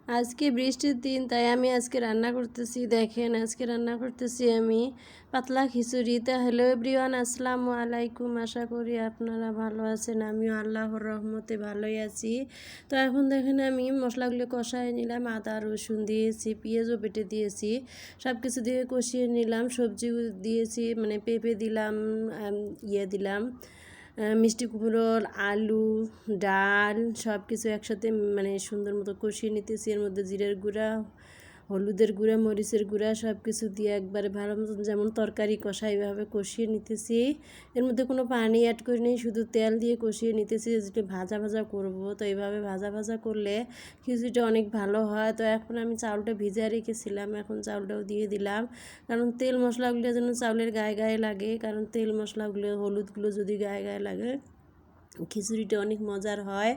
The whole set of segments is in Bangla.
আজকে বৃষ্টির দিন, তাই আমি আজকে রান্না করতেছি। দেখেন, আজকে রান্না করতেছি আমি পাতলা খিচুড়ি। তা হ্যালো এভরিওয়ান, আসসালামু আলাইকুম। আশা করি আপনারা ভালো আছেন। আমিও আল্লাহর রহমতে ভালোই আছি। তো এখন দেখেন আমি মশলাগুলো কষায় নিলাম, আদা রসুন দিয়েছি, পেঁয়াজও বেটে দিয়েছি, সব কিছু দিয়ে কষিয়ে নিলাম। সবজি দিয়েছি, মানে পেঁপে দিলাম, দিলাম মিষ্টি কুমড়ো, আলু, ডাল সব কিছু একসাথে মানে সুন্দর মতো কষিয়ে নিতেছি। এর মধ্যে জিরের গুঁড়া, হলুদের গুঁড়া, মরিচের গুঁড়া সব কিছু দিয়ে একবারে ভালো মতো যেমন তরকারি কষা এইভাবে কষিয়ে নিতেছি। এর মধ্যে কোনো পানি অ্যাড করি নেই, শুধু তেল দিয়ে কষিয়ে নিতেছি। যেটা ভাজা ভাজা করব, তো এইভাবে ভাজা ভাজা করলে খিচুড়িটা অনেক ভালো হয়। তো এখন আমি চাউলটা ভিজিয়ে রেখেছিলাম, এখন চাউলটাও দিয়ে দিলাম, কারণ তেল মশলাগুলো যেন চাউলের গায়ে গায়ে লাগে। কারণ তেল মশলাগুলো, হলুদগুলো যদি গায়ে গায়ে লাগে, খিচুড়িটা অনেক মজার হয়।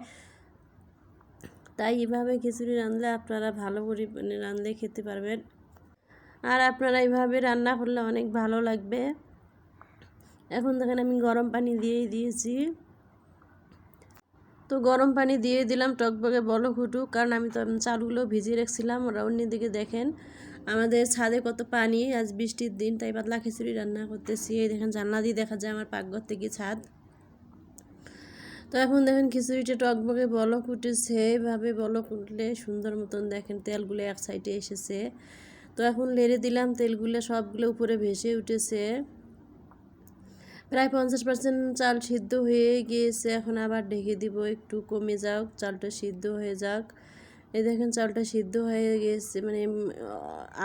তাই এভাবে খিচুড়ি রাঁধলে আপনারা ভালো পরিমাণে রাঁধলে খেতে পারবেন, আর আপনারা এইভাবে রান্না করলে অনেক ভালো লাগবে। এখন দেখেন আমি গরম পানি দিয়েছি। তো গরম পানি দিয়ে দিলাম, টকবকে বলক উঠুক, কারণ আমি তো চালগুলো ভিজিয়ে রাখছিলাম। ওরা অন্যদিকে দেখেন আমাদের ছাদে কত পানি, আজ বৃষ্টির দিন, তাই পাতলা খিচুড়ি রান্না করতেছি। এই দেখেন জানলা দিয়ে দেখা যায় আমার পাকঘর থেকে ছাদ। তো এখন দেখেন খিচুড়িটা টকবকে বলক উঠেছে। এইভাবে বলক উঠলে সুন্দর মতন দেখেন তেলগুলো এক সাইডে এসেছে। তো এখন লেড়ে দিলাম, তেলগুলো সবগুলো উপরে ভেসে উঠেছে। প্রায় 50% চাল সিদ্ধ হয়ে গিয়েছে। এখন আবার ঢেকে দিব, একটু কমে যাক, চালটা সিদ্ধ হয়ে যাক। এই দেখেন চালটা সিদ্ধ হয়ে গিয়েছে, মানে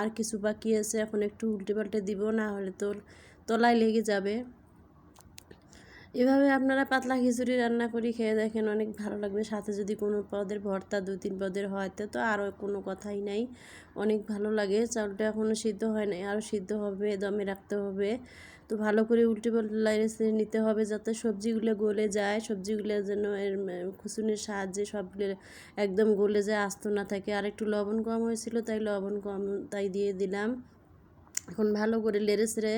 আর কিছু বাকি আছে। এখন একটু উল্টে পাল্টে দিব, না হলে তো তলায় লেগে যাবে। এভাবে আপনারা পাতলা খিচুড়ি রান্না করে খেয়ে দেখেন, অনেক ভালো লাগবে। সাথে যদি কোনো পদের ভর্তা 2-3 পদের হয় তো আরও কোনো কথাই নাই, অনেক ভালো লাগে। চাউলটা এখনও সিদ্ধ হয় নাই, আরও সিদ্ধ হবে, দমে রাখতে হবে। তো ভালো করে উল্টে পাল্টে নিতে হবে, যাতে সবজিগুলো গলে যায়, সবজিগুলো যেন এর খুসুনির সাহায্যে সবগুলো একদম গলে যায়, আস্ত না থাকে। আর একটু লবণ কম হয়েছিল, তাই লবণ কম তাই দিয়ে দিলাম। এখন ভালো করে লেড়ে ছেড়ে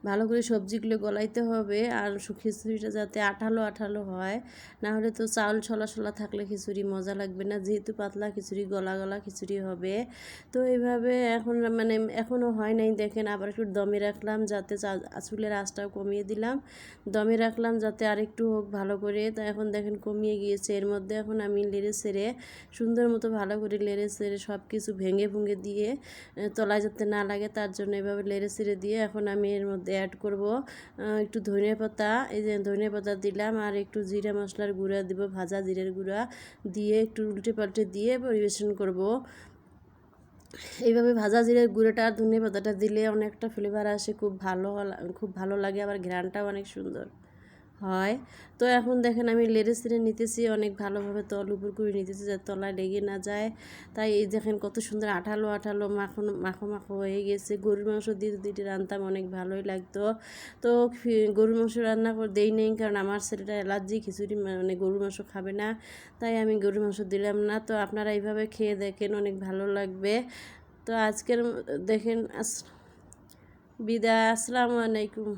ভালো করে সবজিগুলো গলাইতে হবে, আর খিচুড়িটা যাতে আঠালো আঠালো হয়, না হলে তো চাউল ছলা ছলা থাকলে খিচুড়ি মজা লাগবে না। যেহেতু পাতলা খিচুড়ি, গলা গলা খিচুড়ি হবে। তো এইভাবে এখন মানে এখনও হয় নাই, দেখেন আবার একটু দমে রাখলাম, যাতে চুলের আঁচটাও কমিয়ে দিলাম, দমে রাখলাম যাতে আরেকটু হোক ভালো করে। তো এখন দেখেন কমিয়ে গিয়েছে। এর মধ্যে এখন আমি লেড়ে ছেড়ে সুন্দর মতো ভালো করে লেড়ে ছেড়ে সব কিছু ভেঙে ভুঙে দিয়ে, তলায় যাতে না লাগে তার জন্য এভাবে লেড়ে ছেড়ে দিয়ে এখন আমি এর মধ্যে অ্যাড করব একটু ধনিয়া পাতা। এই যে ধনিয়া পাতা দিলাম, আর একটু জিরা মশলার গুঁড়া দিব, ভাজা জিরের গুঁড়া দিয়ে একটু উল্টে পাল্টে দিয়ে পরিবেশন করব। এইভাবে ভাজা জিরের গুঁড়োটা আর ধনিয়া পাতাটা দিলে অনেকটা ফ্লেভার আসে, খুব ভালো লাগে, আবার ঘ্রাণটাও অনেক সুন্দর হয়। তো এখন দেখেন আমি লেড়ে ছেড়ে নিতেছি, অনেক ভালোভাবে তল উপর করে নিতেছি যাতে তলায় লেগে না যায়। তাই এই দেখেন কত সুন্দর আঠালো আঠালো মাখো মাখো হয়ে গেছে। গরুর মাংস দিয়ে যদি রান্তাম অনেক ভালোই লাগতো। তো গরুর মাংস রান্না করে দেই নেই, কারণ আমার ছেলেটা অ্যালার্জি, খিচুড়ি মানে গরুর মাংস খাবে না, তাই আমি গরুর মাংস দিলাম না। তো আপনারা এইভাবে খেয়ে দেখেন, অনেক ভালো লাগবে। তো আজকের দেখেন বিদায়, আসসালামু আলাইকুম।